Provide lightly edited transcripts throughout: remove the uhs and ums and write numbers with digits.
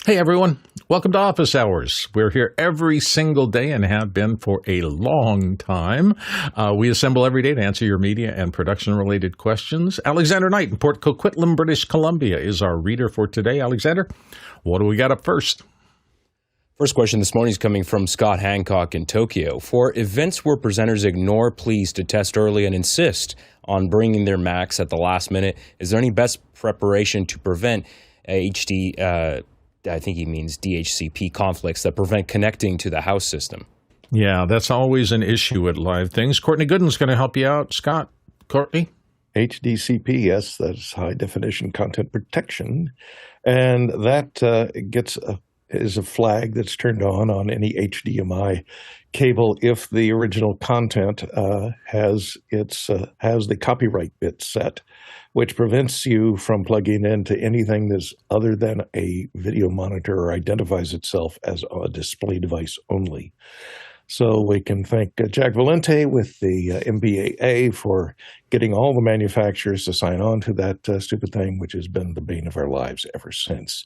Hey everyone, welcome to Office Hours. We're here every single day and have been for a long time. We assemble every day to answer your media and production-related questions. Alexander Knight in Port Coquitlam, British Columbia is our reader for today. Alexander, what do we got up first? First question this morning is coming from Scott Hancock in Tokyo. For events where presenters ignore pleas to test early and insist on bringing their Macs at the last minute, is there any best preparation to prevent I think he means DHCP conflicts that prevent connecting to the house system? Yeah, that's always an issue at live things. Courtney Gooden's going to help you out. Scott, Courtney? HDCP, yes, that's high definition content protection. And that is a flag that's turned on any HDMI cable if the original content has the copyright bit set, which prevents you from plugging into anything that's other than a video monitor or identifies itself as a display device only. So we can thank Jack Valente with the MBAA for getting all the manufacturers to sign on to that stupid thing, which has been the bane of our lives ever since.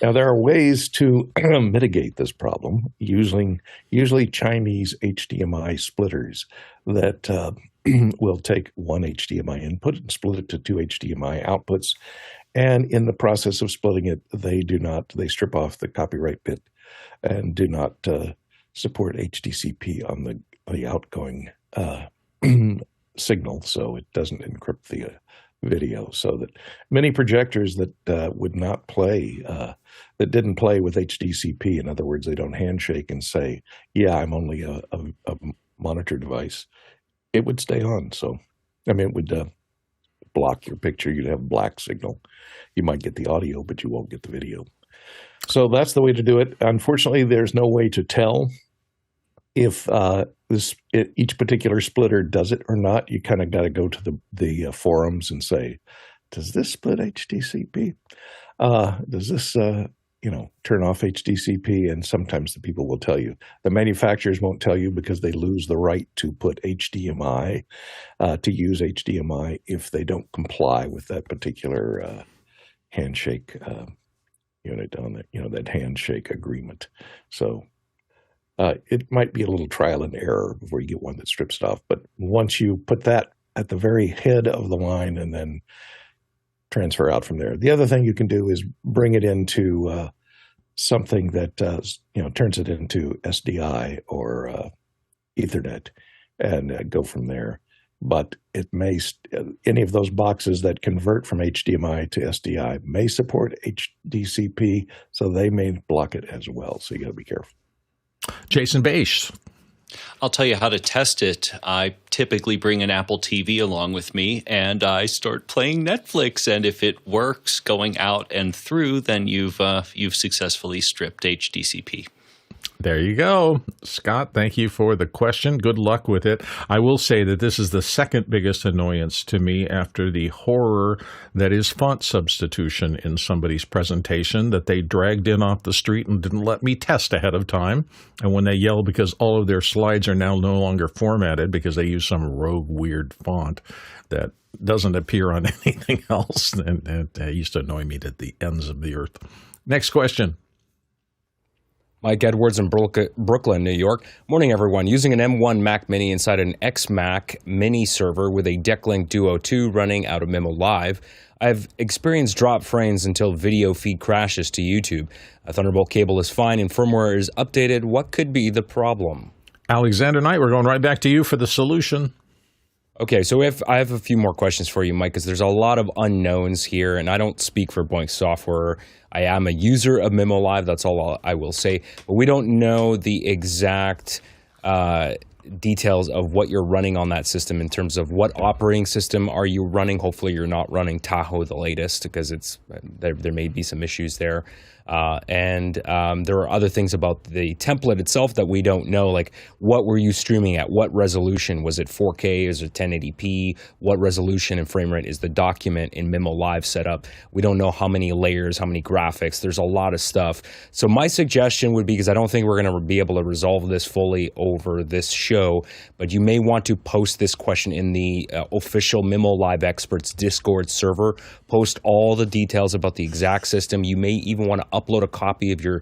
Now, there are ways to mitigate this problem using usually Chinese HDMI splitters that will take one HDMI input and split it to two HDMI outputs. And in the process of splitting it, they strip off the copyright bit and do not support HDCP on the outgoing signal, so it doesn't encrypt the video. So that many projectors that would not play, that didn't play with HDCP, in other words, they don't handshake and say, yeah, I'm only a monitor device, it would stay on. So, I mean, it would block your picture. You'd have black signal. You might get the audio, but you won't get the video. So that's the way to do it. Unfortunately, there's no way to tell if each particular splitter does it or not. You kind of got to go to the forums and say, does this split HDCP? Does this turn off HDCP? And sometimes the people will tell you. The manufacturers won't tell you because they lose the right to put HDMI, to use HDMI if they don't comply with that particular handshake unit on that handshake agreement. So it might be a little trial and error before you get one that strips it off. But once you put that at the very head of the line and then transfer out from there. The other thing you can do is bring it into something that turns it into SDI or Ethernet and go from there. But it may any of those boxes that convert from HDMI to SDI may support HDCP, so they may block it as well. So you got to be careful. Jason Bache. I'll tell you how to test it. I typically bring an Apple TV along with me, and I start playing Netflix. And if it works going out and through, then you've successfully stripped HDCP. There you go. Scott, thank you for the question. Good luck with it. I will say that this is the second biggest annoyance to me after the horror that is font substitution in somebody's presentation that they dragged in off the street and didn't let me test ahead of time. And when they yell because all of their slides are now no longer formatted because they use some rogue weird font that doesn't appear on anything else, and it used to annoy me to the ends of the earth. Next question. Mike Edwards in Brooklyn, New York. Morning, everyone. Using an M1 Mac Mini inside an xmac mini server with a Decklink Duo 2 running out of Mimolive, I've experienced drop frames until video feed crashes to YouTube. A Thunderbolt cable is fine and firmware is updated. What could be the problem? Alexander Knight, we're going right back to you for the solution. Okay, so I have a few more questions for you, Mike, because there's a lot of unknowns here, and I don't speak for Boink Software. I am a user of Mimolive, that's all I will say. But we don't know the exact details of what you're running on that system in terms of what operating system are you running. Hopefully you're not running Tahoe the latest, because there may be some issues there. And there are other things about the template itself that we don't know, like what were you streaming at? What resolution? Was it 4K? Is it 1080p? What resolution and frame rate is the document in Mimolive set up? We don't know how many layers, how many graphics. There's a lot of stuff. So my suggestion would be, because I don't think we're going to be able to resolve this fully over this show, show, but you may want to post this question in the official Mimolive Experts Discord server. Post all the details about the exact system. You may even want to upload a copy of your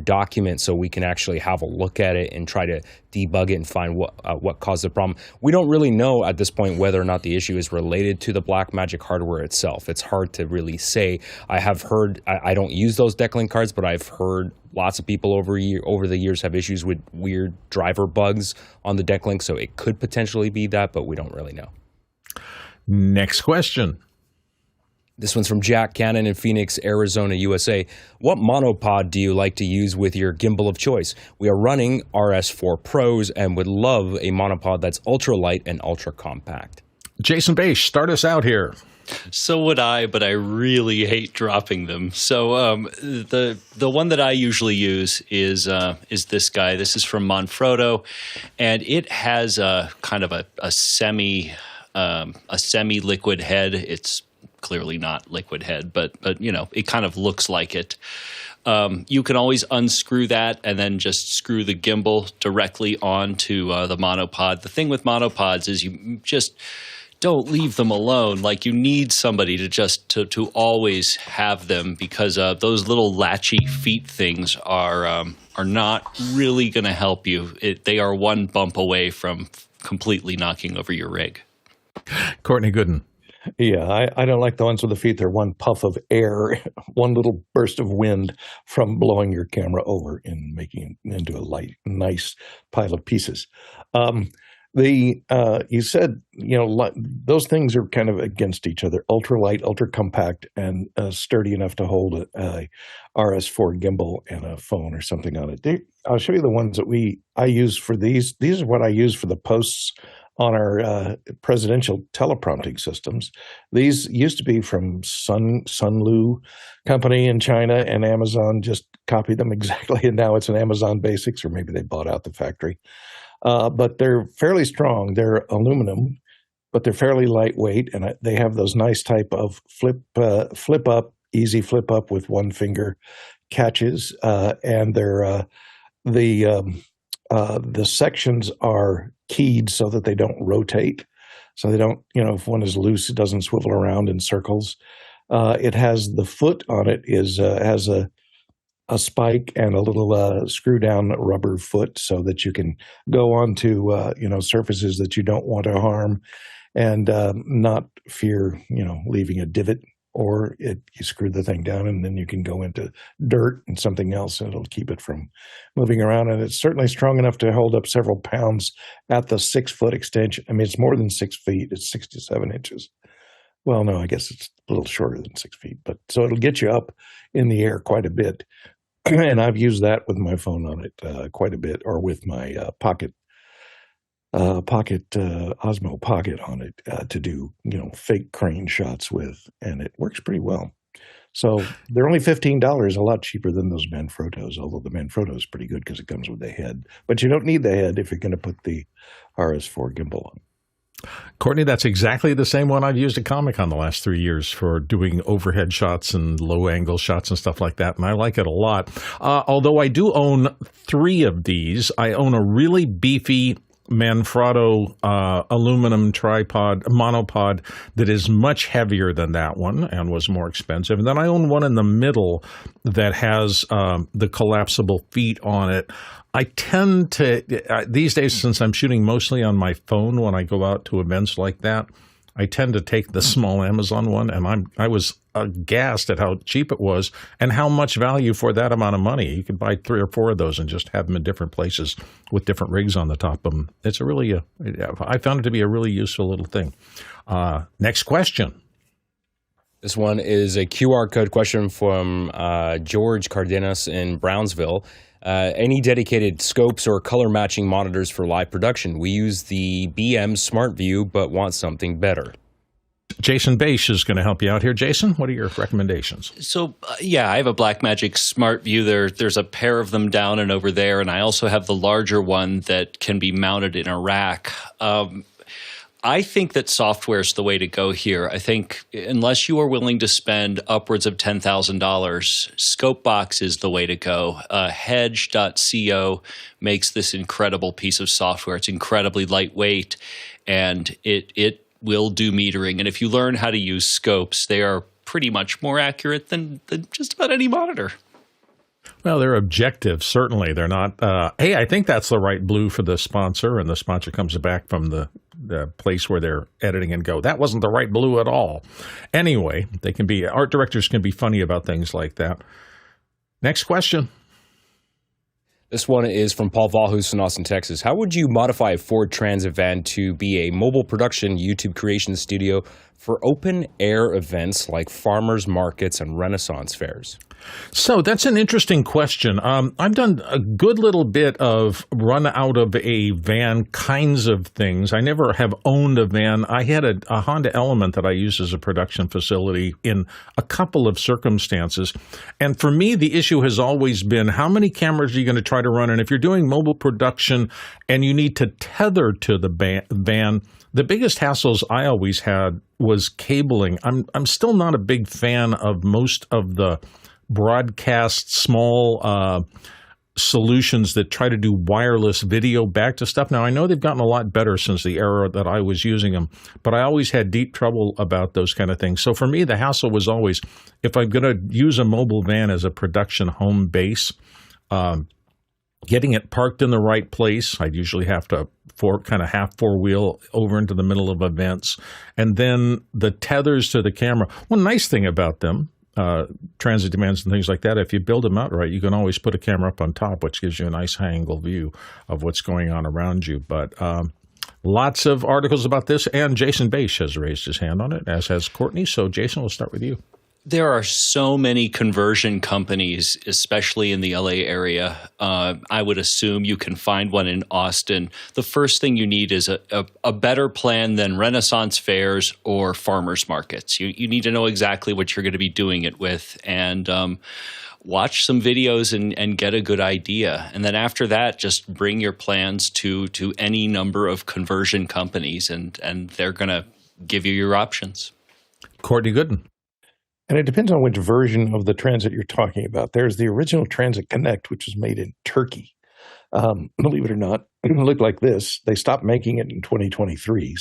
document so we can actually have a look at it and try to debug it and find what caused the problem. We don't really know at this point whether or not the issue is related to the Blackmagic hardware itself. It's hard to really say. I have heard, I don't use those Decklink cards, but I've heard lots of people over the years have issues with weird driver bugs on the Decklink, so it could potentially be that, but we don't really know. Next question. This one's from Jack Cannon in Phoenix, Arizona, USA. What monopod do you like to use with your gimbal of choice? We are running RS4 Pros and would love a monopod that's ultralight and ultra-compact. Jason Bache, start us out here. So would I, but I really hate dropping them. So the one that I usually use is this guy. This is from Manfrotto, and it has a kind of a semi-liquid head. It's clearly not liquid head, but you know, it kind of looks like it. You can always unscrew that and then just screw the gimbal directly onto the monopod. The thing with monopods is you just don't leave them alone. Like, you need somebody to always have them, because those little latchy feet things are not really going to help you. They are one bump away from completely knocking over your rig. Courtney Gooden. Yeah, I don't like the ones with the feet. They're one puff of air, one little burst of wind from blowing your camera over and making it into a nice pile of pieces. You said, you know, those things are kind of against each other. Ultralight, ultra-compact, and sturdy enough to hold a RS4 gimbal and a phone or something on it. I'll show you the ones that I use for these. These are what I use for the posts on our presidential teleprompting systems. These used to be from Sunlu company in China, and Amazon just copied them exactly, and now it's an Amazon Basics, or maybe they bought out the factory. But they're fairly strong. They're aluminum, but they're fairly lightweight, and they have those nice type of flip up, easy flip up with one finger catches, and they're the sections are keyed so that they don't rotate. So they don't, you know, if one is loose, it doesn't swivel around in circles. It has the foot on it has a spike and a little screw down rubber foot so that you can go onto, surfaces that you don't want to harm and not fear, leaving a divot. Or you screw the thing down and then you can go into dirt and something else and it'll keep it from moving around. And it's certainly strong enough to hold up several pounds at the 6-foot extension. I mean, it's more than 6 feet. It's 6 to 7 inches. Well, no, I guess it's a little shorter than 6 feet. But so it'll get you up in the air quite a bit. And I've used that with my phone on it quite a bit, or with my Pocket Osmo Pocket on it to do, fake crane shots with, and it works pretty well. So they're only $15, a lot cheaper than those Manfrottos, although the Manfrotto is pretty good because it comes with the head. But you don't need the head if you're going to put the RS4 gimbal on. Courtney, that's exactly the same one I've used at Comic-Con the last 3 years for doing overhead shots and low-angle shots and stuff like that, and I like it a lot. Although I do own 3 of these. I own a really beefy Manfrotto aluminum monopod that is much heavier than that one and was more expensive. And then I own one in the middle that has the collapsible feet on it. I tend to, these days, since I'm shooting mostly on my phone when I go out to events like that, I tend to take the small Amazon one, and I was aghast at how cheap it was and how much value for that amount of money. You could buy 3 or 4 of those and just have them in different places with different rigs on the top of them. It's I found it to be a really useful little thing. Next question. This one is a QR code question from George Cardenas in Brownsville. Any dedicated scopes or color matching monitors for live production? We use the BM SmartView, but want something better. Jason Bache is going to help you out here. Jason, what are your recommendations? So, I have a Blackmagic SmartView. There's a pair of them down and over there, and I also have the larger one that can be mounted in a rack. I think that software is the way to go here. I think unless you are willing to spend upwards of $10,000, Scopebox is the way to go. Hedge.co makes this incredible piece of software. It's incredibly lightweight, and it will do metering. And if you learn how to use scopes, they are pretty much more accurate than just about any monitor. Well, they're objective, certainly. They're not, hey, I think that's the right blue for the sponsor, and the sponsor comes back from the place where they're editing and go, that wasn't the right blue at all. Anyway, art directors can be funny about things like that. Next question. This one is from Paul Valhus in Austin, Texas. How would you modify a Ford Transit van to be a mobile production YouTube creation studio for open air events like farmers markets and Renaissance fairs? So that's an interesting question. I've done a good little bit of run out of a van kinds of things. I never have owned a van. I had a Honda Element that I used as a production facility in a couple of circumstances. And for me, the issue has always been, how many cameras are you going to try to run? And if you're doing mobile production and you need to tether to the van, the biggest hassles I always had was cabling. I'm still not a big fan of most of the broadcast small solutions that try to do wireless video back to stuff. Now, I know they've gotten a lot better since the era that I was using them, but I always had deep trouble about those kind of things. So for me, the hassle was always, if I'm going to use a mobile van as a production home base, getting it parked in the right place. I'd usually have to half four-wheel over into the middle of events. And then the tethers to the camera. One nice thing about them, transit demands and things like that, if you build them out right, you can always put a camera up on top, which gives you a nice high-angle view of what's going on around you. But lots of articles about this, and Jason Bache has raised his hand on it, as has Courtney. So, Jason, we'll start with you. There are so many conversion companies, especially in the LA area. I would assume you can find one in Austin. The first thing you need is a better plan than Renaissance fairs or farmers markets. You need to know exactly what you're going to be doing it with, and watch some videos and get a good idea. And then after that, just bring your plans to any number of conversion companies, and they're going to give you your options. Courtney Gooden. And it depends on which version of the Transit you're talking about. There's the original Transit Connect, which was made in Turkey. Believe it or not, it looked like this. They stopped making it in 2023,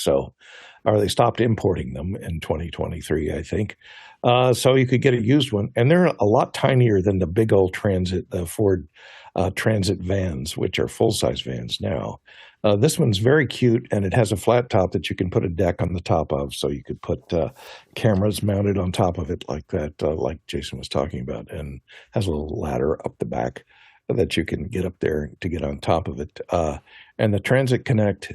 or they stopped importing them in 2023, I think. So you could get a used one. And they're a lot tinier than the big old Transit, Ford Transit vans, which are full-size vans now. This one's very cute, and it has a flat top that you can put a deck on the top of, so you could put cameras mounted on top of it like that, like Jason was talking about, and has a little ladder up the back that you can get up there to get on top of it. And the Transit Connect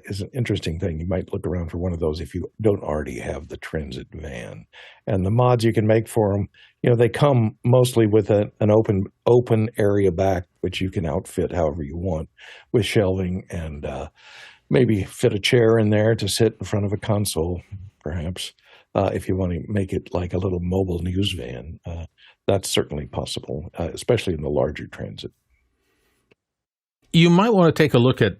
is an interesting thing. You might look around for one of those if you don't already have the Transit van. And the mods you can make for them, they come mostly with an open area back, which you can outfit however you want with shelving, and maybe fit a chair in there to sit in front of a console, perhaps, if you want to make it like a little mobile news van. That's certainly possible, especially in the larger Transit. You might want to take a look at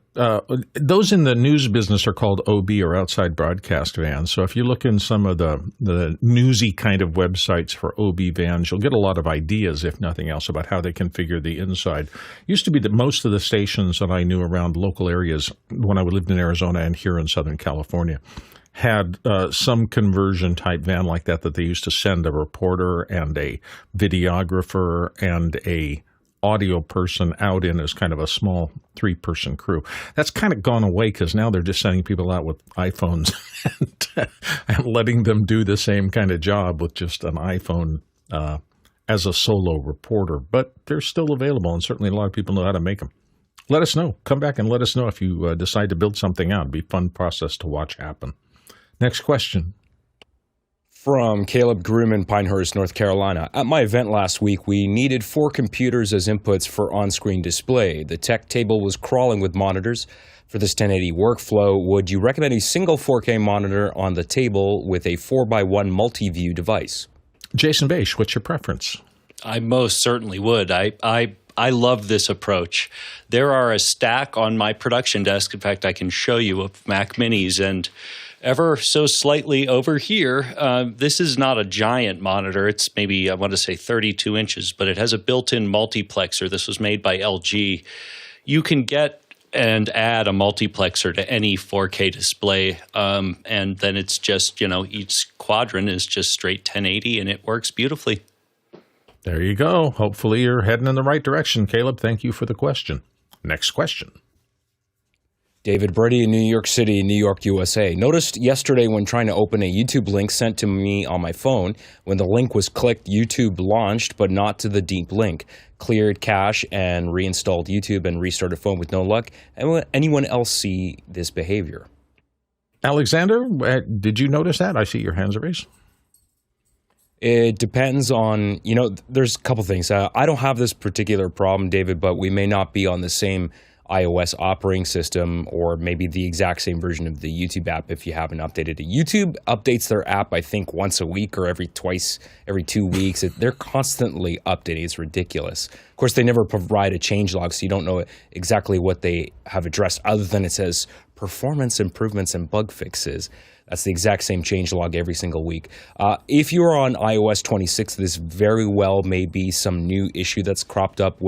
those in the news business are called OB, or outside broadcast vans. So if you look in some of the newsy kind of websites for OB vans, you'll get a lot of ideas, if nothing else, about how they configure the inside. It used to be that most of the stations that I knew around local areas when I lived in Arizona and here in Southern California had some conversion type van like that they used to send a reporter and a videographer and a audio person out in as kind of a small 3-person crew. That's kind of gone away because now they're just sending people out with iPhones and letting them do the same kind of job with just an iPhone as a solo reporter. But they're still available, and certainly a lot of people know how to make them. Let us know. Come back and let us know if you decide to build something out. It'd be a fun process to watch happen. Next question. From Caleb Groom in Pinehurst, North Carolina. At my event last week, we needed 4 computers as inputs for on-screen display. The tech table was crawling with monitors. For this 1080 workflow, would you recommend a single 4K monitor on the table with a 4x1 multi-view device? Jason Bache, what's your preference? I most certainly would. I I love this approach. There are a stack on my production desk. In fact, I can show you of Mac Minis, and ever so slightly over here, this is not a giant monitor. It's maybe, I want to say 32 inches, but it has a built-in multiplexer. This was made by LG. You can get and add a multiplexer to any 4K display, and then it's just, each quadrant is just straight 1080, and it works beautifully. There you go. Hopefully you're heading in the right direction, Caleb. Thank you for the question. Next question. David Brady in New York City, New York, USA. Noticed yesterday when trying to open a YouTube link sent to me on my phone, when the link was clicked, YouTube launched, but not to the deep link. Cleared cache and reinstalled YouTube and restarted phone with no luck. Anyone else see this behavior? Alexander, did you notice that? I see your hands raised. It depends on, there's a couple things. I don't have this particular problem, David, but we may not be on the same iOS operating system or maybe the exact same version of the YouTube app if you haven't updated it. YouTube updates their app, I think, once a week or every 2 weeks. They're constantly updating. It's ridiculous. Of course, they never provide a changelog, so you don't know exactly what they have addressed other than it says performance improvements and bug fixes. That's the exact same changelog every single week. If you're on iOS 26, this very well may be some new issue that's cropped up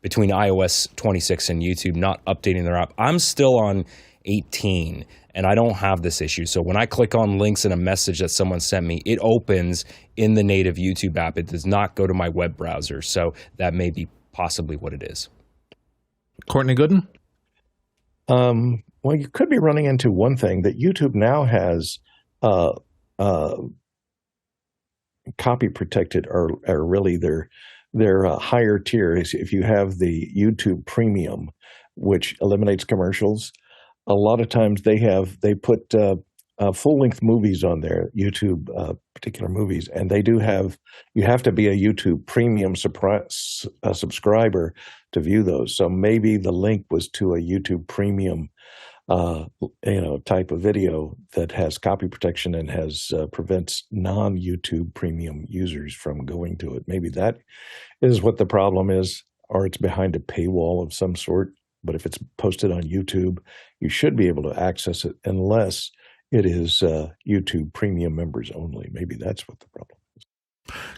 between iOS 26 and YouTube not updating their app. I'm still on 18, and I don't have this issue. So when I click on links in a message that someone sent me, it opens in the native YouTube app. It does not go to my web browser. So that may be possibly what it is. Courtney Gooden? Well, you could be running into one thing that YouTube now has copy protected, or really their higher tier is if you have the YouTube Premium, which eliminates commercials. A lot of times they put full length movies on there, YouTube particular movies, and you have to be a YouTube Premium subscriber to view those. So maybe the link was to a YouTube Premium type of video that has copy protection and prevents non-YouTube Premium users from going to it. Maybe that is what the problem is, or it's behind a paywall of some sort. But if it's posted on YouTube, you should be able to access it unless it is YouTube Premium members only. Maybe that's what the problem is.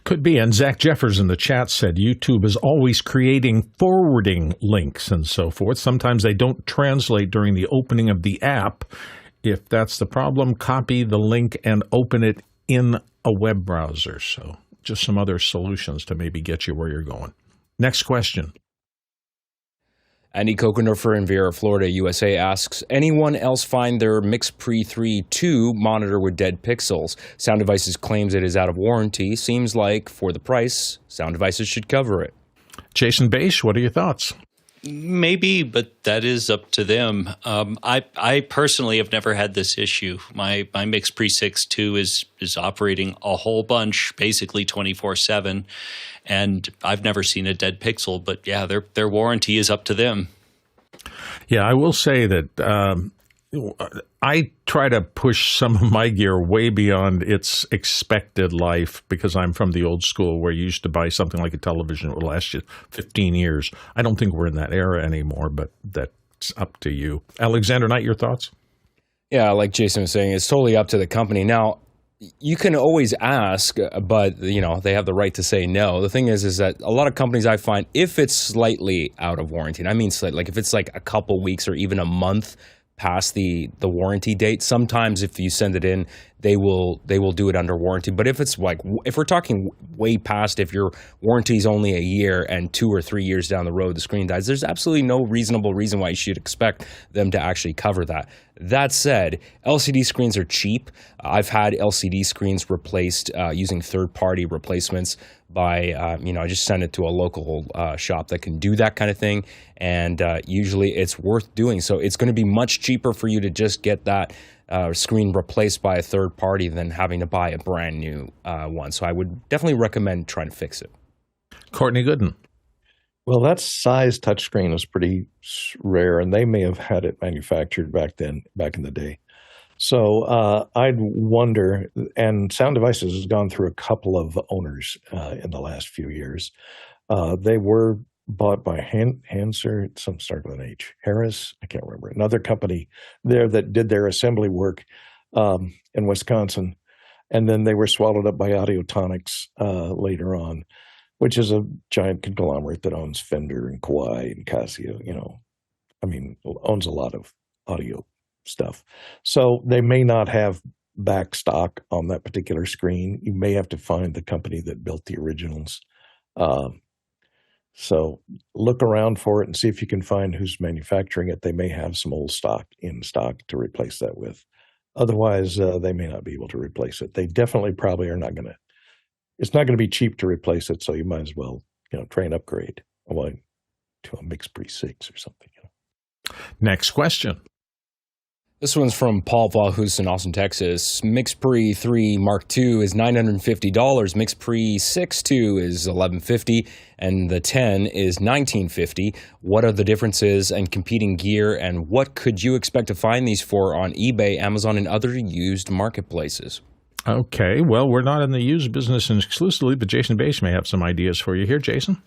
Could be. And Zach Jeffers in the chat said YouTube is always creating forwarding links and so forth. Sometimes they don't translate during the opening of the app. If that's the problem, copy the link and open it in a web browser. So just some other solutions to maybe get you where you're going. Next question. Andy Kokendorfer in Viera, Florida, USA asks, anyone else find their MixPre-3 II monitor with dead pixels? Sound Devices claims it is out of warranty. Seems like, for the price, Sound Devices should cover it. Jason Bache, what are your thoughts? Maybe, but that is up to them. I personally have never had this issue. My MixPre-6 II is operating a whole bunch, basically 24/7, and I've never seen a dead pixel. But yeah, their warranty is up to them. Yeah, I will say that I try to push some of my gear way beyond its expected life because I'm from the old school where you used to buy something like a television that would last you 15 years. I don't think we're in that era anymore, but that's up to you. Alexander Knight, your thoughts? Yeah, like Jason was saying, it's totally up to the company. Now, you can always ask, but they have the right to say no. The thing is that a lot of companies I find, if it's slightly out of warranty, and I mean slightly, like if it's like a couple weeks or even a month past the warranty date, sometimes if you send it in, they will do it under warranty. But if it's if we're talking way past, if your warranty is only a year and 2 or 3 years down the road the screen dies, there's absolutely no reasonable reason why you should expect them to actually cover that. That said, LCD screens are cheap. I've had LCD screens replaced using third-party replacements by, I just send it to a local shop that can do that kind of thing, and usually it's worth doing. So it's going to be much cheaper for you to just get that screen replaced by a third party than having to buy a brand new one. So I would definitely recommend trying to fix it. Courtney Gooden. Well, that size touchscreen is pretty rare, and they may have had it manufactured back in the day. So I'd wonder, and Sound Devices has gone through a couple of owners in the last few years. They were bought by Hanser, some start with an H, Harris, I can't remember, another company there that did their assembly work in Wisconsin. And then they were swallowed up by Audiotonics later on, which is a giant conglomerate that owns Fender and Kawai and Casio, owns a lot of audio stuff. So they may not have back stock on that particular screen. You may have to find the company that built the originals. So look around for it and see if you can find who's manufacturing it. They may have some old stock in stock to replace that with. Otherwise, they may not be able to replace it. They definitely probably are not going to. It's not going to be cheap to replace it, so you might as well, try and upgrade to a MixPre-6 or something. Next question. This one's from Paul Valhus in Austin, Texas. MixPre-3 Mark II is $950. MixPre-6 II is $1,150, and the 10 is $1,950. What are the differences and competing gear, and what could you expect to find these for on eBay, Amazon, and other used marketplaces? Okay, well, we're not in the used business exclusively, but Jason Bass may have some ideas for you here. Jason?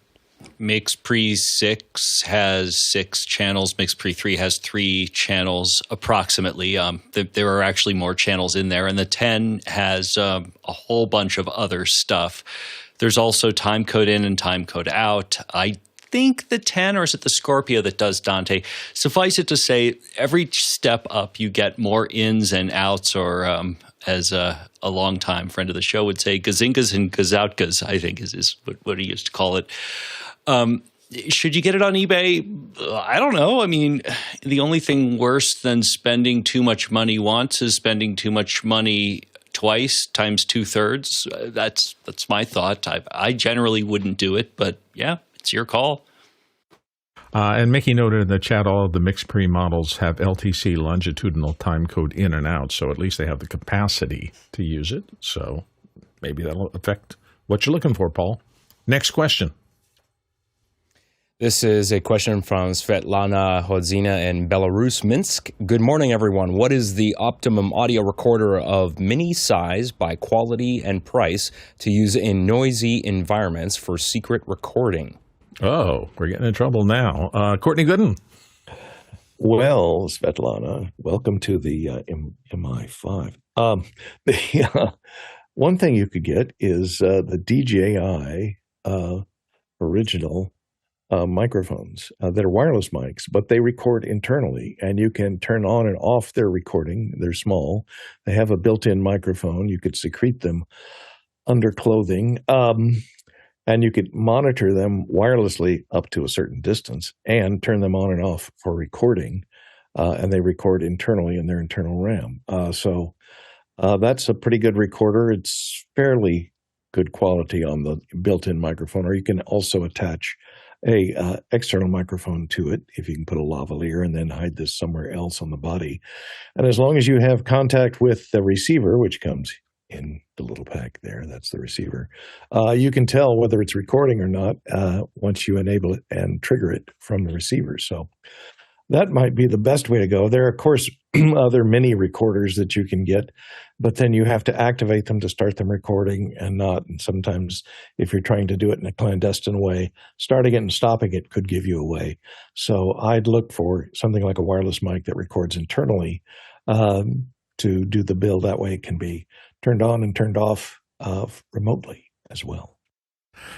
MixPre-6 has 6 channels. MixPre-3 has 3 channels approximately. There are actually more channels in there. And the 10 has a whole bunch of other stuff. There's also timecode in and timecode out. I think the 10, or is it the Scorpio that does Dante? Suffice it to say, every step up you get more ins and outs, or as a longtime friend of the show would say, gazingas and gazoutkas, I think is what he used to call it. Should you get it on eBay? I don't know. I mean, the only thing worse than spending too much money once is spending too much money twice times 2/3. That's my thought. I generally wouldn't do it, but yeah, it's your call. And Mickey noted in the chat, all of the MixPre models have LTC longitudinal timecode in and out, so at least they have the capacity to use it. So maybe that'll affect what you're looking for, Paul. Next question. This is a question from Svetlana Hodzina in Belarus, Minsk. Good morning, everyone. What is the optimum audio recorder of mini size by quality and price to use in noisy environments for secret recording? Oh, we're getting in trouble now. Courtney Gooden. Well, Svetlana, welcome to the MI5. One thing you could get is the DJI original microphones that are wireless mics, but they record internally, and you can turn on and off their recording. They're small. They have a built-in microphone. You could secrete them under clothing, and you could monitor them wirelessly up to a certain distance and turn them on and off for recording, and they record internally in their internal RAM. So that's a pretty good recorder. It's fairly good quality on the built-in microphone, or you can also attach a external microphone to it if you can put a lavalier and then hide this somewhere else on the body. And as long as you have contact with the receiver, which comes in the little pack there, that's the receiver, you can tell whether it's recording or not once you enable it and trigger it from the receiver. So that might be the best way to go. There are, of course, other mini recorders that you can get, but then you have to activate them to start them recording and not. And sometimes if you're trying to do it in a clandestine way, starting it and stopping it could give you away. So I'd look for something like a wireless mic that records internally to do the build. That way it can be turned on and turned off remotely as well.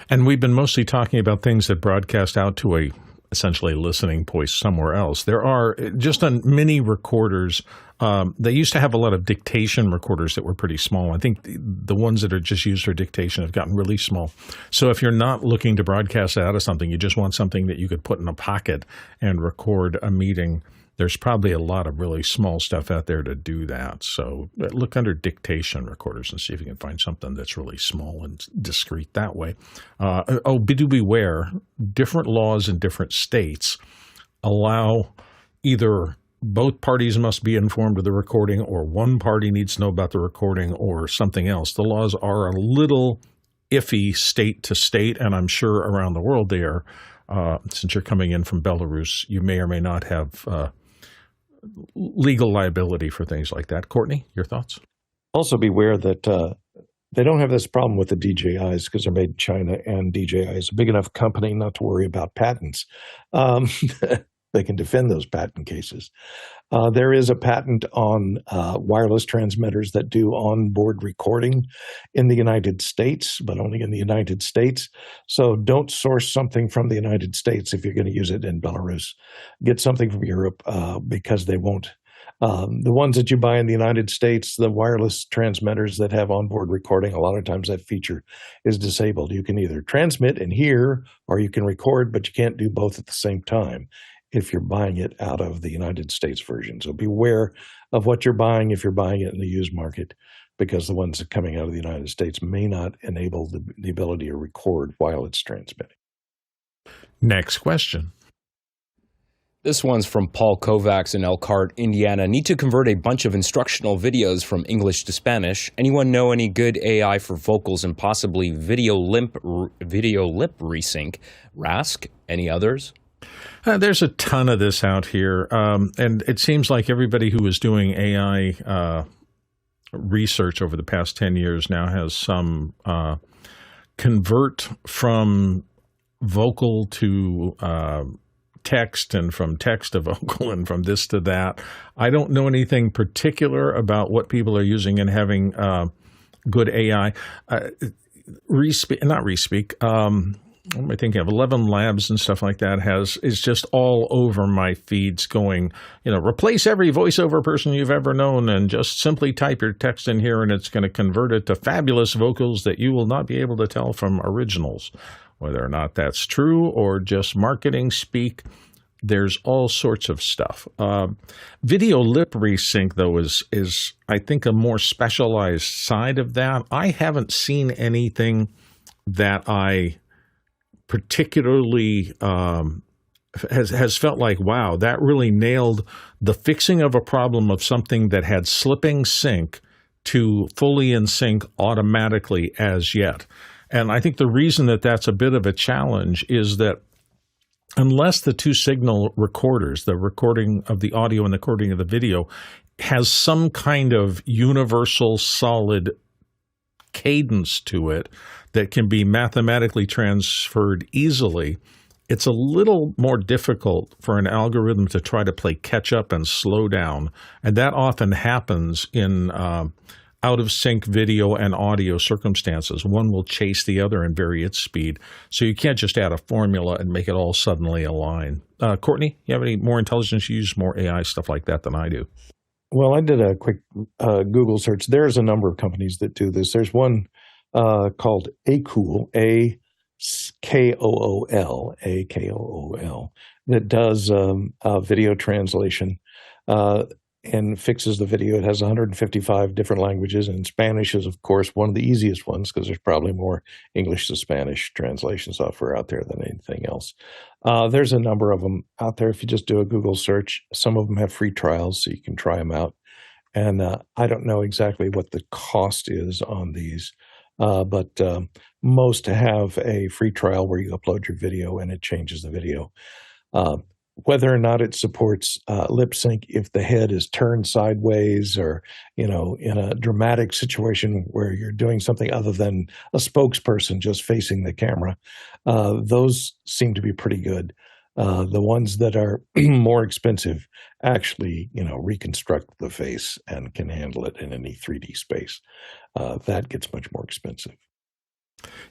And we've been mostly talking about things that broadcast out to a essentially listening point somewhere else. There are just on mini recorders. They used to have a lot of dictation recorders that were pretty small. I think the ones that are just used for dictation have gotten really small. So if you're not looking to broadcast out of something, you just want something that you could put in a pocket and record a meeting, there's probably a lot of really small stuff out there to do that. So look under dictation recorders and see if you can find something that's really small and discreet that way. Do beware, different laws in different states allow either both parties must be informed of the recording, or one party needs to know about the recording, or something else. The laws are a little iffy state to state, and I'm sure around the world they are. Since you're coming in from Belarus, you may or may not have legal liability for things like that. Courtney, your thoughts? Also beware that They don't have this problem with the DJIs because they're made in China, and DJI is a big enough company not to worry about patents. Um, they can defend those patent cases. There is a patent on wireless transmitters that do onboard recording in the United States, but only in the United States. So don't source something from the United States if you're going to use it in Belarus. Get something from Europe because they won't. The ones that you buy in the United States, the wireless transmitters that have onboard recording, a lot of times that feature is disabled. You can either transmit and hear, or you can record, but you can't do both at the same time if you're buying it out of the United States version. So beware of what you're buying if you're buying it in the used market, because the ones that are coming out of the United States may not enable the ability to record while it's transmitting. Next question. This one's from Paul Kovacs in Elkhart, Indiana. Need to convert a bunch of instructional videos from English to Spanish. Anyone know any good AI for vocals and possibly video lip resync? Rask? Any others? There's a ton of this out here, and it seems like everybody who is doing AI research over the past 10 years now has some convert from vocal to text, and from text to vocal, and from this to that. I don't know anything particular about what people are using and having good AI. What am I thinking of? 11 Labs and stuff like that is just all over my feeds going, replace every voiceover person you've ever known and just simply type your text in here and it's going to convert it to fabulous vocals that you will not be able to tell from originals. Whether or not that's true or just marketing speak, there's all sorts of stuff. Video lip resync, though, is I think a more specialized side of that. I haven't seen anything that I particularly has felt like, wow, that really nailed the fixing of a problem of something that had slipping sync to fully in sync automatically as yet. And I think the reason that that's a bit of a challenge is that unless the two signal recorders, the recording of the audio and the recording of the video, has some kind of universal solid cadence to it that can be mathematically transferred easily, it's a little more difficult for an algorithm to try to play catch up and slow down. And that often happens in out of sync video and audio circumstances. One will chase the other and vary its speed. So you can't just add a formula and make it all suddenly align. Courtney, you have any more intelligence? You use more AI stuff like that than I do. Well, I did a quick Google search. There's a number of companies that do this. There's one called Acool, A-K-O-O-L, that does video translation and fixes the video. It has 155 different languages, and Spanish is, of course, one of the easiest ones because there's probably more English to Spanish translation software out there than anything else. There's a number of them out there. If you just do a Google search, some of them have free trials, so you can try them out. And I don't know exactly what the cost is on these, but most have a free trial where you upload your video and it changes the video. Whether or not it supports lip sync, if the head is turned sideways or, in a dramatic situation where you're doing something other than a spokesperson just facing the camera, those seem to be pretty good. The ones that are more expensive actually, reconstruct the face and can handle it in any 3D space. That gets much more expensive.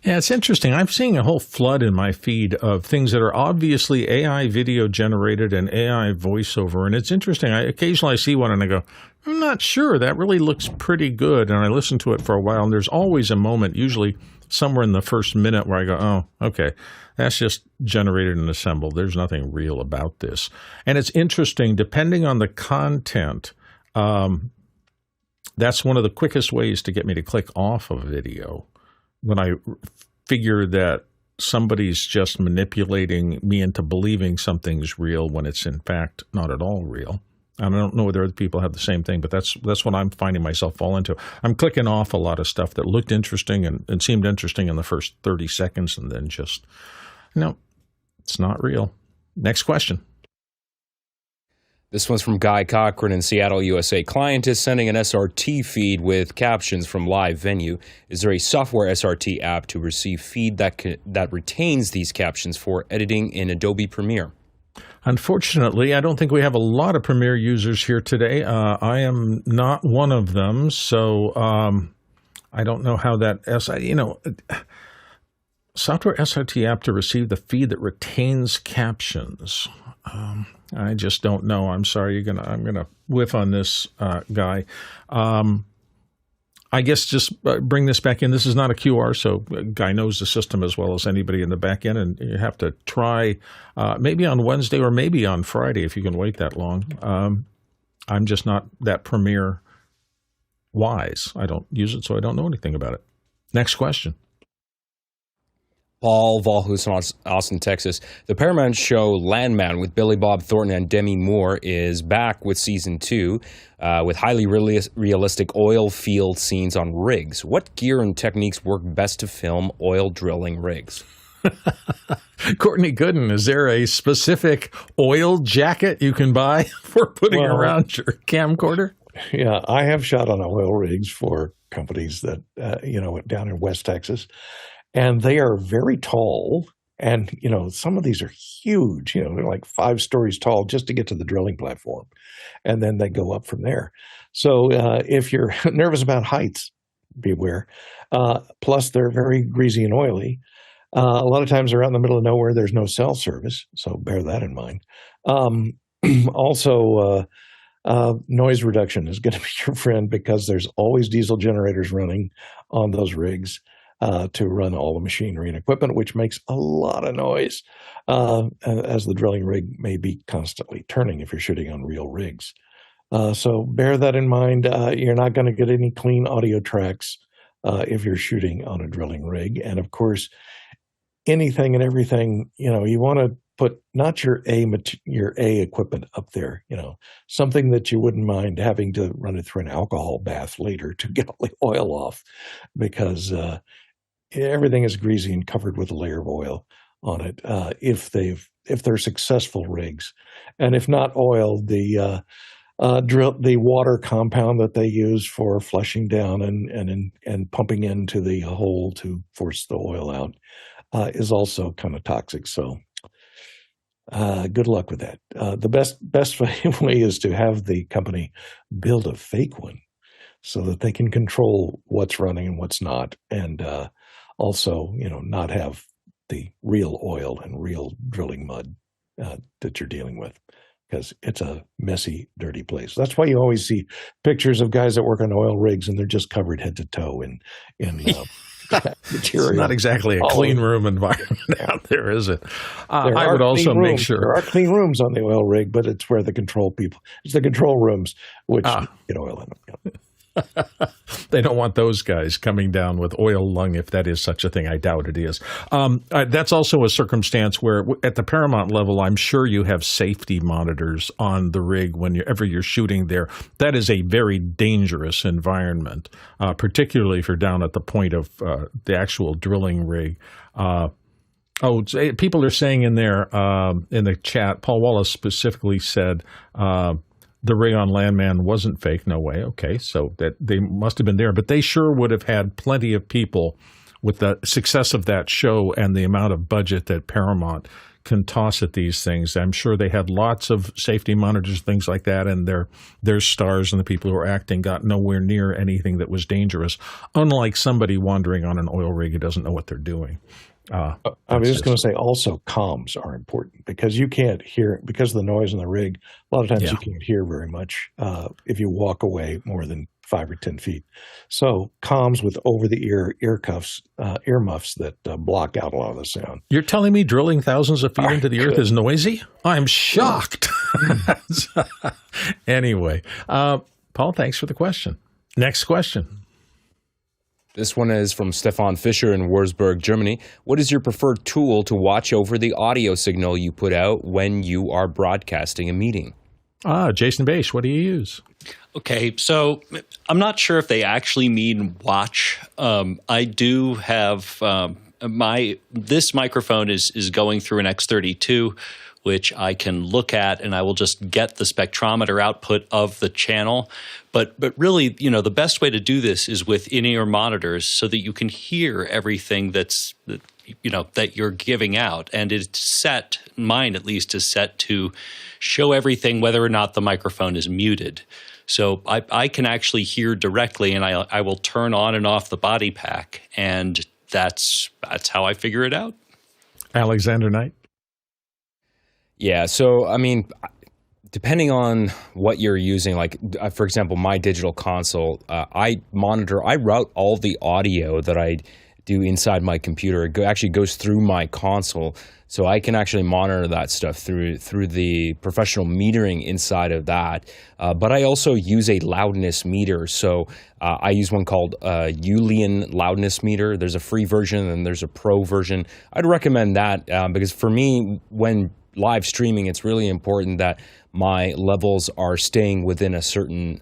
Yeah, it's interesting. I'm seeing a whole flood in my feed of things that are obviously AI video generated and AI voiceover. And it's interesting. Occasionally I see one and I go, I'm not sure. That really looks pretty good. And I listen to it for a while. And there's always a moment, usually somewhere in the first minute, where I go, oh, okay, that's just generated and assembled. There's nothing real about this. And it's interesting, depending on the content, that's one of the quickest ways to get me to click off a video. When I figure that somebody's just manipulating me into believing something's real when it's in fact not at all real. And I don't know whether other people have the same thing, but that's what I'm finding myself fall into. I'm clicking off a lot of stuff that looked interesting and seemed interesting in the first 30 seconds and then just, no, it's not real. Next question. This one's from Guy Cochran in Seattle, USA. Client is sending an SRT feed with captions from live venue. Is there a Software SRT app to receive feed that retains these captions for editing in Adobe Premiere? Unfortunately, I don't think we have a lot of Premiere users here today. I am not one of them, so I don't know how that Software SRT app to receive the feed that retains captions. I just don't know. I'm sorry. I'm gonna whiff on this, Guy. I guess just bring this back in. This is not a QR, so Guy knows the system as well as anybody in the back end, and you have to try maybe on Wednesday or maybe on Friday if you can wait that long. I'm just not that Premiere wise. I don't use it, so I don't know anything about it. Next question. Paul Valhus in Austin, Texas. The Paramount show Landman with Billy Bob Thornton and Demi Moore is back with season 2 with highly realistic oil field scenes on rigs. What gear and techniques work best to film oil drilling rigs? Courtney Gooden, is there a specific oil jacket you can buy for putting around your camcorder? Yeah, I have shot on oil rigs for companies that, down in West Texas. And they are very tall. And, some of these are huge. They're like 5 stories tall just to get to the drilling platform. And then they go up from there. So if you're nervous about heights, beware. Plus, they're very greasy and oily. A lot of times they're out in the middle of nowhere. There's no cell service. So bear that in mind. Also, noise reduction is going to be your friend because there's always diesel generators running on those rigs. To run all the machinery and equipment, which makes a lot of noise as the drilling rig may be constantly turning if you're shooting on real rigs. So bear that in mind. You're not going to get any clean audio tracks if you're shooting on a drilling rig. And of course, anything and everything, you want to put not your A equipment up there, something that you wouldn't mind having to run it through an alcohol bath later to get all the oil off because everything is greasy and covered with a layer of oil on it. If they're successful rigs, and if not oil, the water compound that they use for flushing down and pumping into the hole to force the oil out is also kind of toxic. So good luck with that. The best way is to have the company build a fake one so that they can control what's running and what's not, and also, not have the real oil and real drilling mud that you're dealing with, because it's a messy, dirty place. That's why you always see pictures of guys that work on oil rigs and they're just covered head to toe in material. It's not exactly a clean room environment out there, is it? I would also make sure there are clean rooms on the oil rig, but it's where the control rooms which get oil in them. They don't want those guys coming down with oil lung, if that is such a thing. I doubt it is. That's also a circumstance where at the Paramount level, I'm sure you have safety monitors on the rig whenever you're shooting there. That is a very dangerous environment, particularly if you're down at the point of the actual drilling rig. People are saying in there in the chat, Paul Wallace specifically said the rig on Landman wasn't fake. No way. Okay, so that they must have been there, but they sure would have had plenty of people with the success of that show and the amount of budget that Paramount can toss at these things. I'm sure they had lots of safety monitors, things like that, and their stars and the people who were acting got nowhere near anything that was dangerous, unlike somebody wandering on an oil rig who doesn't know what they're doing. I was just going to say also comms are important because you can't hear, because of the noise in the rig, a lot of times you can't hear very much if you walk away more than 5 or 10 feet. So comms with over-the-ear earmuffs that block out a lot of the sound. You're telling me drilling thousands of feet into the earth is noisy? I'm shocked. Anyway, Paul, thanks for the question. Next question. This one is from Stefan Fischer in Wurzburg, Germany. What is your preferred tool to watch over the audio signal you put out when you are broadcasting a meeting? Jason Bache, what do you use? Okay, so I'm not sure if they actually mean watch. I do have this microphone is going through an X32, which I can look at, and I will just get the spectrometer output of the channel. But really, the best way to do this is with in-ear monitors so that you can hear everything that you're giving out. And it's set, mine at least, is set to show everything whether or not the microphone is muted. So I can actually hear directly, and I will turn on and off the body pack, and that's how I figure it out. Alexander Knight? Yeah, so, I mean, depending on what you're using, like, for example, my digital console, I route all the audio that I do inside my computer. It actually goes through my console, so I can actually monitor that stuff through the professional metering inside of that. But I also use a loudness meter. So I use one called Ulian loudness meter. There's a free version and there's a pro version. I'd recommend that because for me, when live streaming, it's really important that my levels are staying within a certain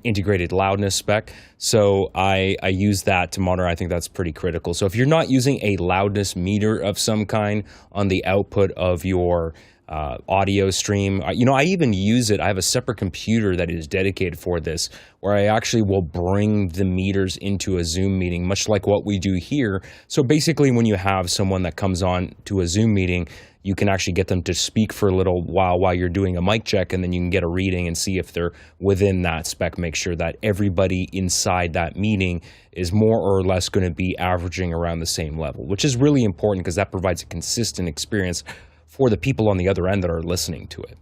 integrated loudness spec. So I use that to monitor. I think that's pretty critical. So if you're not using a loudness meter of some kind on the output of your audio stream, I even use it. I have a separate computer that is dedicated for this, where I actually will bring the meters into a Zoom meeting, much like what we do here. So basically, when you have someone that comes on to a Zoom meeting, you can actually get them to speak for a little while you're doing a mic check, and then you can get a reading and see if they're within that spec. Make sure that everybody inside that meeting is more or less going to be averaging around the same level, which is really important because that provides a consistent experience for the people on the other end that are listening to it.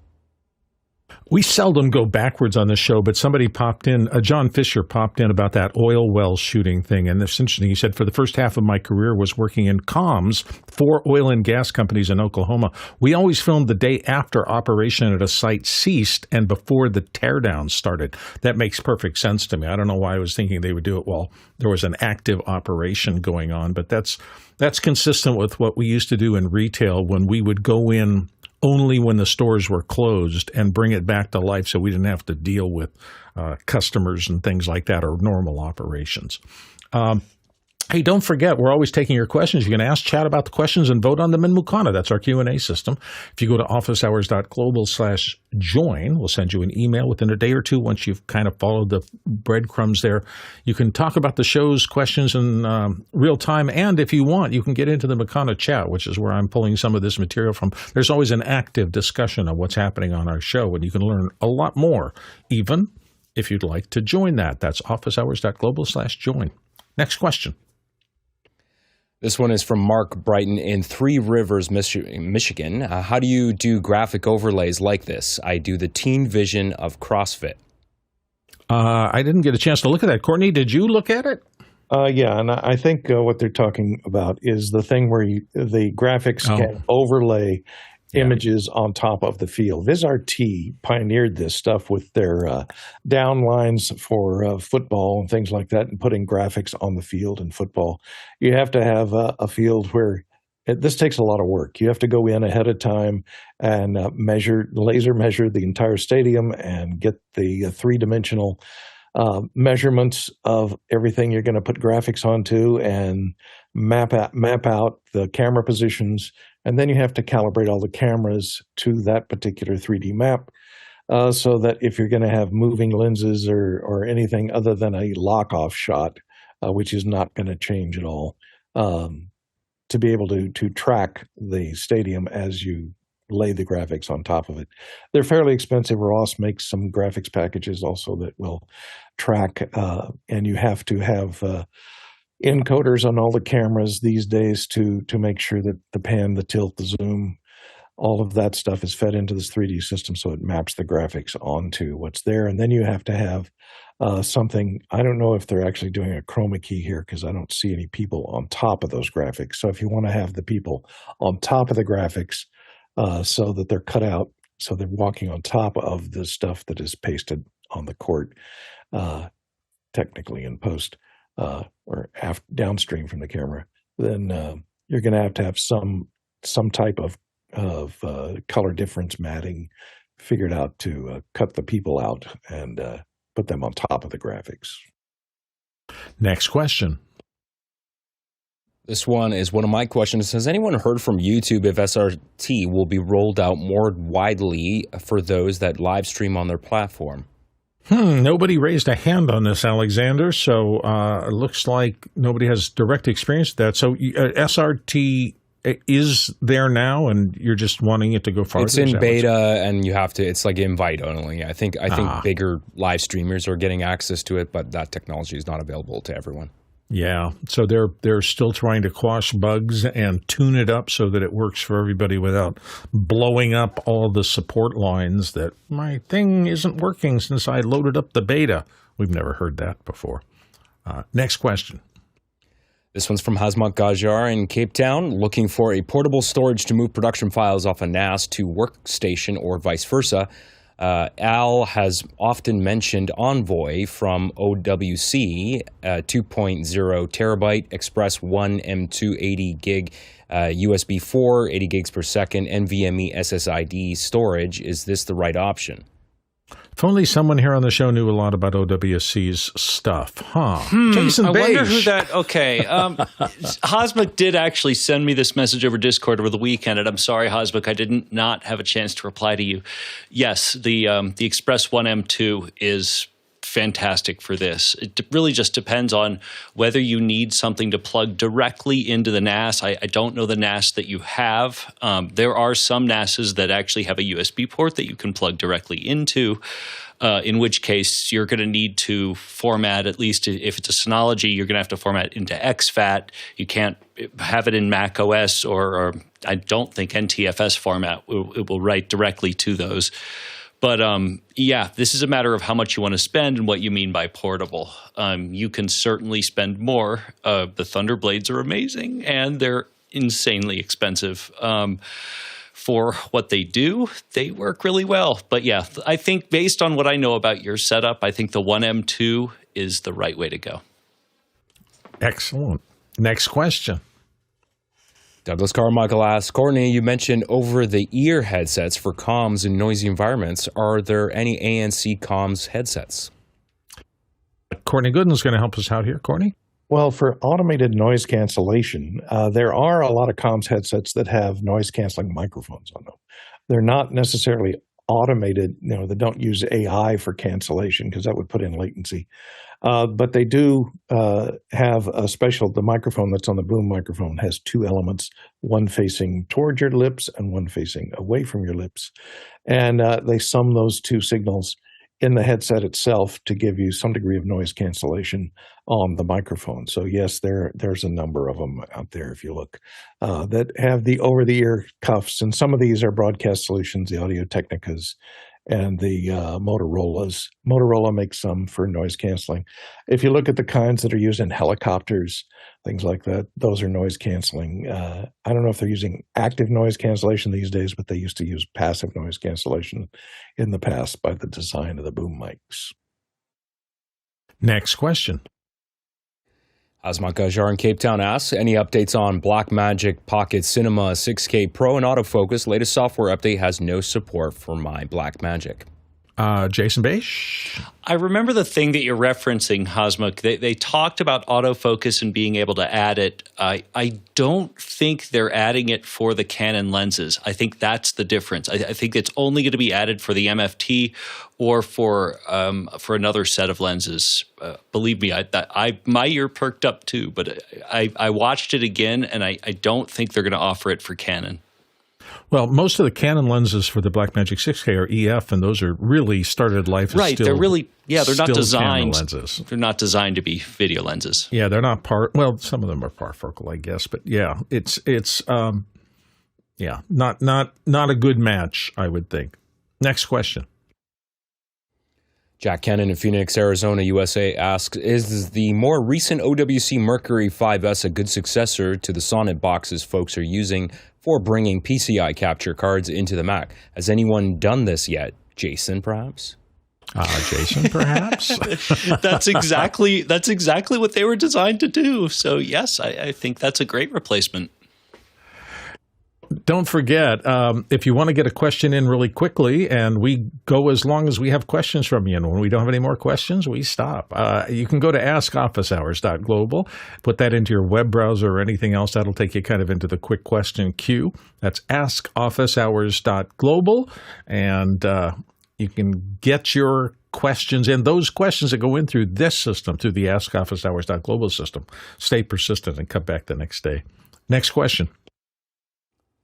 We seldom go backwards on the show, but somebody popped in, John Fisher popped in about that oil well shooting thing. And it's interesting. He said, for the first half of my career was working in comms for oil and gas companies in Oklahoma. We always filmed the day after operation at a site ceased and before the teardown started. That makes perfect sense to me. I don't know why I was thinking they would do it while there was an active operation going on, but that's consistent with what we used to do in retail when we would go in only when the stores were closed and bring it back to life so we didn't have to deal with customers and things like that or normal operations. Hey, don't forget, we're always taking your questions. You can ask, chat about the questions, and vote on them in Mukana. That's our Q&A system. If you go to officehours.global/join, we'll send you an email within a day or two once you've kind of followed the breadcrumbs there. You can talk about the show's questions in real time, and if you want, you can get into the Mukana chat, which is where I'm pulling some of this material from. There's always an active discussion of what's happening on our show, and you can learn a lot more, even if you'd like to join that. That's officehours.global/join. Next question. This one is from Mark Brighton in Three Rivers, Michigan. How do you do graphic overlays like this? I do the Teen Vision of CrossFit. I didn't get a chance to look at that. Courtney, did you look at it? Yeah, and I think what they're talking about is the thing where the graphics can overlay images on top of the field. VisRT pioneered this stuff with their downlines for football and things like that, and putting graphics on the field in football. You have to have a field where this takes a lot of work. You have to go in ahead of time and laser measure the entire stadium and get the three-dimensional measurements of everything you're going to put graphics onto, and map out the camera positions. And then you have to calibrate all the cameras to that particular 3D map so that if you're going to have moving lenses or anything other than a lock-off shot, which is not going to change at all, to be able to track the stadium as you lay the graphics on top of it. They're fairly expensive. Ross makes some graphics packages also that will track, and you have to have encoders on all the cameras these days to make sure that the pan, the tilt, the zoom, all of that stuff is fed into this 3D system so it maps the graphics onto what's there. And then you have to have something, I don't know if they're actually doing a chroma key here because I don't see any people on top of those graphics. So if you want to have the people on top of the graphics so that they're cut out, so they're walking on top of the stuff that is pasted on the court, technically in post, or downstream from the camera, then you're going to have some type of color difference matting figured out to cut the people out and put them on top of the graphics. Next question. This one is one of my questions. Has anyone heard from YouTube if SRT will be rolled out more widely for those that live stream on their platform? Nobody raised a hand on this, Alexander, so it looks like nobody has direct experience with that. So SRT is there now, and you're just wanting it to go farther? It's in beta, and you have to. It's like invite only. I think bigger live streamers are getting access to it, but that technology is not available to everyone. Yeah, so they're still trying to quash bugs and tune it up so that it works for everybody without blowing up all the support lines that my thing isn't working since I loaded up the beta. We've never heard that before. Next question. This one's from Hazmat Gajar in Cape Town, looking for a portable storage to move production files off a NAS to workstation or vice versa. Al has often mentioned Envoy from OWC, 2.0 terabyte, Express 1 M2 80 gig, USB 4, 80 gigs per second, NVMe SSID storage. Is this the right option? If only someone here on the show knew a lot about OWC's stuff, huh? Jason Beige. I wonder who that. Okay, Hosmuk did actually send me this message over Discord over the weekend, and I'm sorry, Hosmuk, I did not have a chance to reply to you. Yes, the Express 1 M2 is fantastic for this. It really just depends on whether you need something to plug directly into the NAS. I don't know the NAS that you have. There are some NASs that actually have a USB port that you can plug directly into, in which case you're going to need to format, at least if it's a Synology, you're going to have to format into exFAT. You can't have it in Mac OS or I don't think NTFS format. It will write directly to those. But yeah, this is a matter of how much you want to spend and what you mean by portable. You can certainly spend more. The Thunderblades are amazing, and they're insanely expensive. For what they do, they work really well. But yeah, I think based on what I know about your setup, I think the 1M2 is the right way to go. Excellent. Next question. Douglas Carmichael asks, Courtney, you mentioned over-the-ear headsets for comms in noisy environments. Are there any ANC comms headsets? Courtney Gooden's going to help us out here. Courtney? Well, for automated noise cancellation, there are a lot of comms headsets that have noise-canceling microphones on them. They're not necessarily automated, they don't use AI for cancellation because that would put in latency. But they do have the microphone that's on the boom microphone has two elements, one facing toward your lips and one facing away from your lips. And they sum those two signals in the headset itself to give you some degree of noise cancellation on the microphone. So yes, there's a number of them out there if you look that have the over-the-ear cuffs. And some of these are Broadcast Solutions, the Audio-Technicas, and the Motorola's. Motorola makes some for noise canceling. If you look at the kinds that are used in helicopters, things like that, those are noise canceling. I don't know if they're using active noise cancellation these days, but they used to use passive noise cancellation in the past by the design of the boom mics. Next question. Asmat Gajar in Cape Town asks, any updates on Blackmagic Pocket Cinema 6K Pro and autofocus? Latest software update has no support for my Blackmagic. Jason Beige? I remember the thing that you're referencing, Hosmuk. They talked about autofocus and being able to add it. I don't think they're adding it for the Canon lenses. I think that's the difference. I think it's only going to be added for the MFT or for another set of lenses. Believe me, my ear perked up too, but I watched it again, and I don't think they're going to offer it for Canon. Well, most of the Canon lenses for the Blackmagic 6K are EF, and those are really started life as right. Still, they're really they're not designed. Lenses. They're not designed to be video lenses. Yeah, they're not well, some of them are parfocal, I guess, but yeah, it's not a good match, I would think. Next question. Jack Cannon in Phoenix, Arizona, USA asks, is the more recent OWC Mercury 5S a good successor to the Sonnet boxes folks are using for bringing PCI capture cards into the Mac? Has anyone done this yet? Jason, perhaps? Jason, perhaps? That's exactly what they were designed to do. So yes, I think that's a great replacement. don't forget, if you want to get a question in really quickly, and we go as long as we have questions from you, and when we don't have any more questions, we stop. You can go to askofficehours.global, put that into your web browser or anything else. That'll take you kind of into the quick question queue. That's askofficehours.global, and you can get your questions in. Those questions that go in through this system, through the askofficehours.global system, stay persistent and come back the next day. Next question.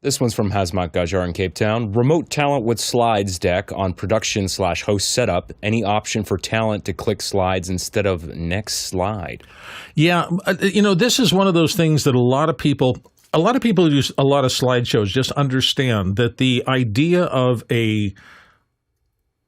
This one's from Hazmat Gajar in Cape Town. Remote talent with slides deck on production/host setup. Any option for talent to click slides instead of next slide? Yeah, this is one of those things that a lot of people who do a lot of slideshows just understand that the idea of a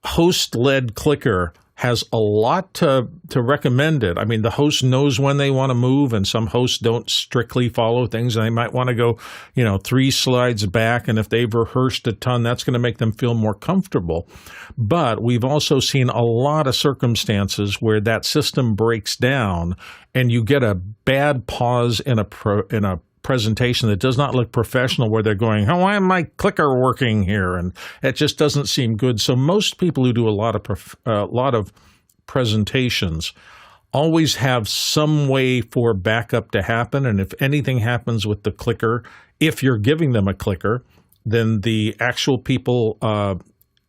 host-led clicker has a lot to recommend it. I mean, the host knows when they want to move, and some hosts don't strictly follow things, and they might want to go, 3 slides back, and if they've rehearsed a ton, that's going to make them feel more comfortable. But we've also seen a lot of circumstances where that system breaks down, and you get a bad pause in a presentation that does not look professional, where they're going, why am my clicker working here? And it just doesn't seem good. So most people who do a lot of presentations always have some way for backup to happen. And if anything happens with the clicker, if you're giving them a clicker, then the actual people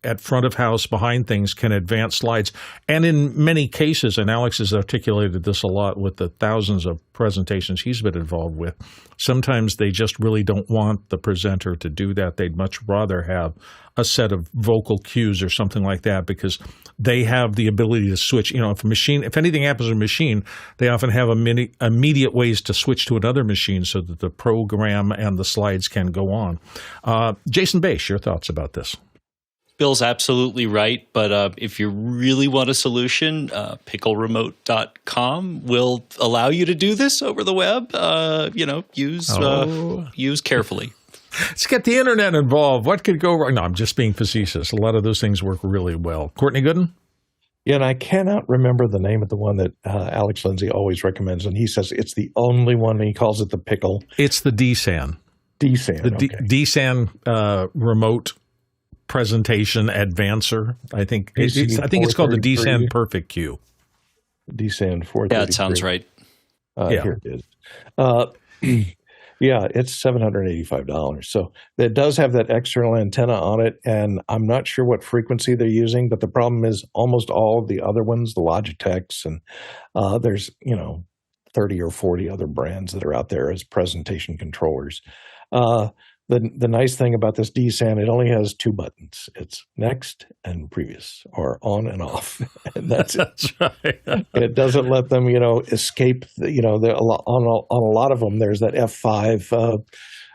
at front of house behind things can advance slides. And in many cases, and Alex has articulated this a lot with the thousands of presentations he's been involved with, sometimes they just really don't want the presenter to do that. They'd much rather have a set of vocal cues or something like that, because they have the ability to switch. If anything happens to a machine, they often have immediate ways to switch to another machine so that the program and the slides can go on. Jason Bache, your thoughts about this? Bill's absolutely right, but if you really want a solution, pickleremote.com will allow you to do this over the web. Use carefully. Let's get the internet involved. What could go wrong? No, I'm just being facetious. A lot of those things work really well. Courtney Gooden? Yeah, and I cannot remember the name of the one that Alex Lindsay always recommends, and he says it's the only one, and he calls it the pickle. It's the DSAN. DSAN, The DSAN remote presentation advancer. I think it's called the DSAN Perfect Q. DSAN 433. Yeah, it sounds right. Here it is. Yeah, it's $785. So it does have that external antenna on it, and I'm not sure what frequency they're using, but the problem is almost all of the other ones, the Logitechs, and there's 30 or 40 other brands that are out there as presentation controllers. The nice thing about this DSAN, it only has 2 buttons. It's next and previous, or on and off, and that's it. That's right. It doesn't let them, escape. On a lot of them, there's that F5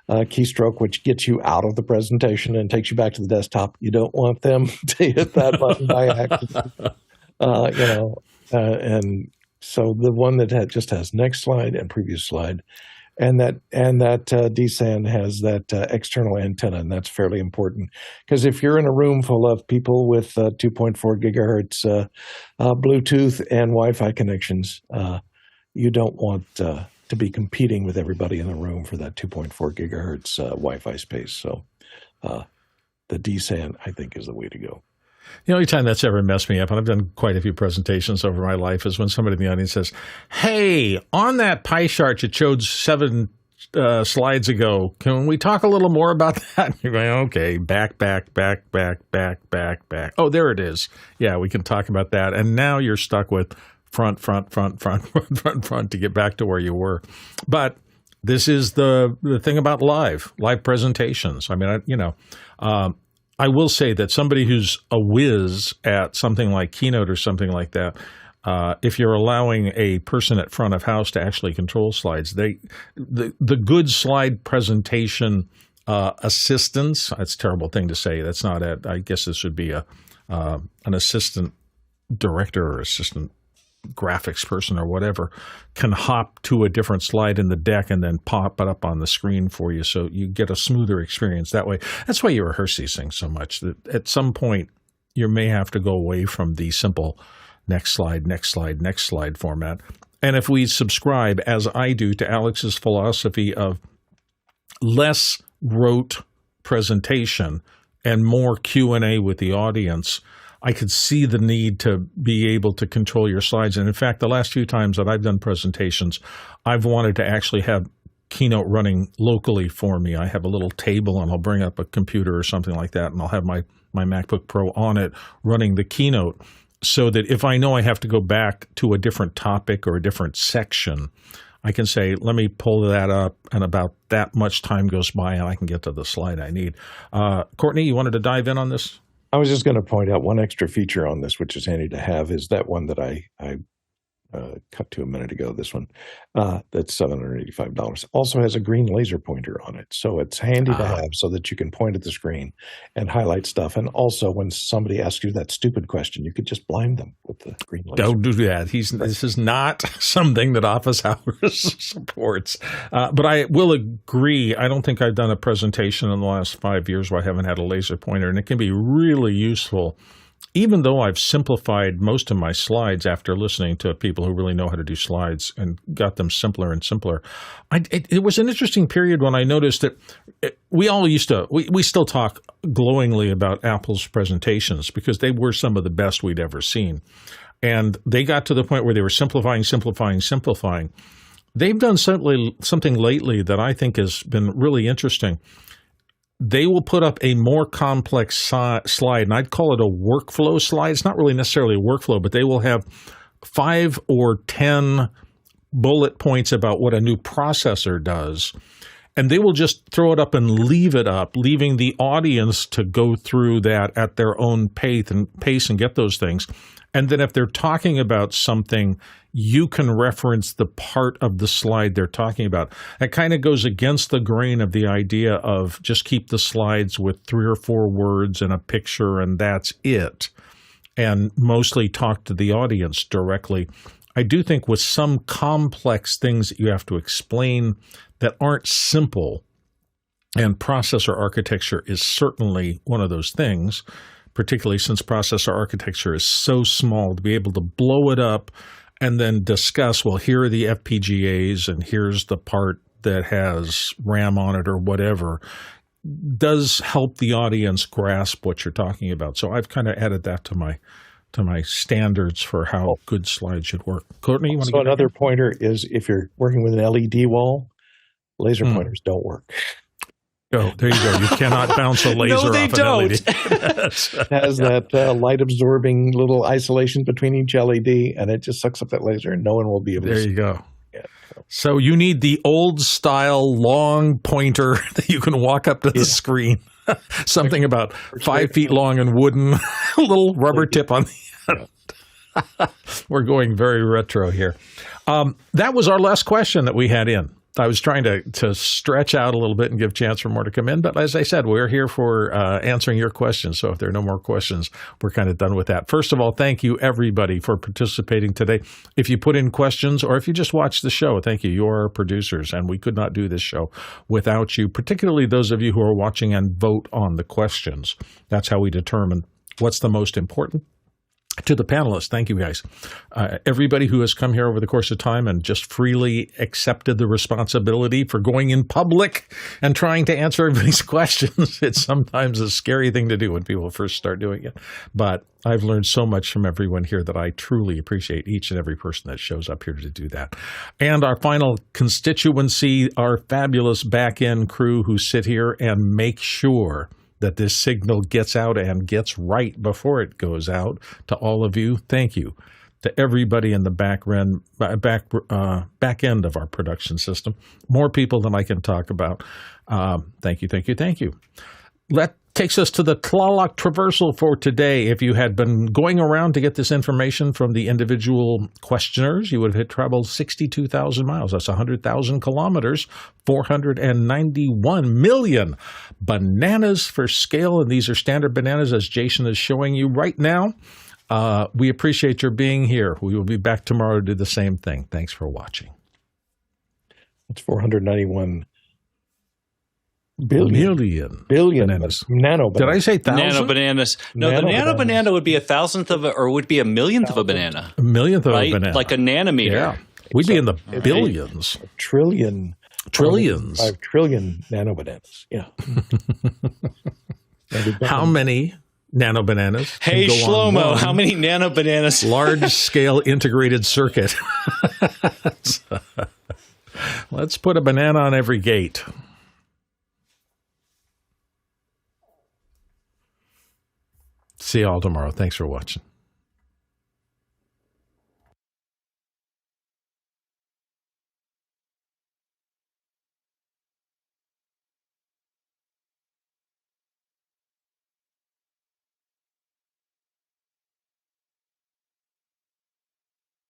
keystroke, which gets you out of the presentation and takes you back to the desktop. You don't want them to hit that button by accident, and so the one that just has next slide and previous slide. And that DSAN has that external antenna, and that's fairly important, because if you're in a room full of people with 2.4 gigahertz Bluetooth and Wi-Fi connections, you don't want to be competing with everybody in the room for that 2.4 gigahertz Wi-Fi space. So the DSAN, I think, is the way to go. The only time that's ever messed me up, and I've done quite a few presentations over my life, is when somebody in the audience says, hey, on that pie chart you showed 7 slides ago, can we talk a little more about that? And you're going, okay, back. Oh, there it is. Yeah, we can talk about that. And now you're stuck with front to get back to where you were. But this is the thing about live presentations. I mean, I will say that somebody who's a whiz at something like Keynote or something like that, if you're allowing a person at front of house to actually control slides, the good slide presentation assistance, that's a terrible thing to say. That's not it. I guess this would be an assistant director or assistant graphics person or whatever, can hop to a different slide in the deck and then pop it up on the screen for you, so you get a smoother experience that way. That's why you rehearse these things so much, that at some point you may have to go away from the simple next slide format. And if we subscribe, as I do, to Alex's philosophy of less rote presentation and more Q&A with the audience, I could see the need to be able to control your slides. And in fact, the last few times that I've done presentations, I've wanted to actually have Keynote running locally for me. I have a little table and I'll bring up a computer or something like that, and I'll have my MacBook Pro on it running the Keynote, so that if I know I have to go back to a different topic or a different section, I can say, let me pull that up, and about that much time goes by and I can get to the slide I need. Courtney, you wanted to dive in on this? I was just going to point out one extra feature on this, which is handy to have, is that one that I cut to a minute ago. This one, that's $785. Also has a green laser pointer on it. So it's handy to have so that you can point at the screen and highlight stuff. And also when somebody asks you that stupid question, you could just blind them with the green laser. Don't do that. This is not something that office hours supports. But I will agree. I don't think I've done a presentation in the last 5 years where I haven't had a laser pointer, and it can be really useful. Even though I've simplified most of my slides after listening to people who really know how to do slides and got them simpler and simpler, it was an interesting period when I noticed that we still talk glowingly about Apple's presentations because they were some of the best we'd ever seen. And they got to the point where they were simplifying. They've done something lately that I think has been really interesting. They will put up a more complex slide, and I'd call it a workflow slide. It's not really necessarily a workflow, but they will have 5 or 10 bullet points about what a new processor does, and they will just throw it up and leave it up, leaving the audience to go through that at their own pace and get those things. And then if they're talking about something, you can reference the part of the slide they're talking about. It kind of goes against the grain of the idea of just keep the slides with 3 or 4 words and a picture and that's it, and mostly talk to the audience directly. I do think with some complex things that you have to explain that aren't simple, and processor architecture is certainly one of those things, particularly since processor architecture is so small, to be able to blow it up and then discuss, well, here are the FPGAs and here's the part that has RAM on it or whatever, does help the audience grasp what you're talking about. So I've kind of added that to my standards for how good slides should work. Courtney, you want to So another pointer is if you're working with an LED wall, laser pointers don't work. Oh, there you go. You cannot bounce a laser No, they off an don't. LED. It has that light-absorbing little isolation between each LED, and it just sucks up that laser, and no one will be able to see. There you go. Yeah, So you need the old-style long pointer that you can walk up to the screen. Something about 5 feet long and wooden, a little rubber tip on the end. We're going very retro here. That was our last question that we had in. I was trying to stretch out a little bit and give a chance for more to come in. But as I said, we're here for answering your questions. So if there are no more questions, we're kind of done with that. First of all, thank you, everybody, for participating today. If you put in questions or if you just watch the show, thank you. You are our producers, and we could not do this show without you, particularly those of you who are watching and vote on the questions. That's how we determine what's the most important. To the panelists, thank you guys. Everybody who has come here over the course of time and just freely accepted the responsibility for going in public and trying to answer everybody's questions. It's sometimes a scary thing to do when people first start doing it. But I've learned so much from everyone here that I truly appreciate each and every person that shows up here to do that. And our final constituency, our fabulous back-end crew who sit here and make sure that this signal gets out and gets right before it goes out to all of you. Thank you to everybody in the back end of our production system. More people than I can talk about. Thank you. That takes us to the Tlaloc traversal for today. If you had been going around to get this information from the individual questioners, you would have traveled 62,000 miles. That's 100,000 kilometers, 491 million bananas for scale. And these are standard bananas, as Jason is showing you right now. We appreciate your being here. We will be back tomorrow to do the same thing. Thanks for watching. It's 491 billion bananas. Nano bananas. Did I say thousand? Nano bananas. No, the nano banana would be a thousandth of or would be a millionth of a banana. A millionth of right? a banana. Like a nanometer. Yeah. We'd be in the billions. A trillion Trillions. 5 trillion nanobananas. Yeah. How many nanobananas? Hey, can go on Shlomo, one how many nanobananas? large-scale integrated circuit? Let's put a banana on every gate. See you all tomorrow. Thanks for watching.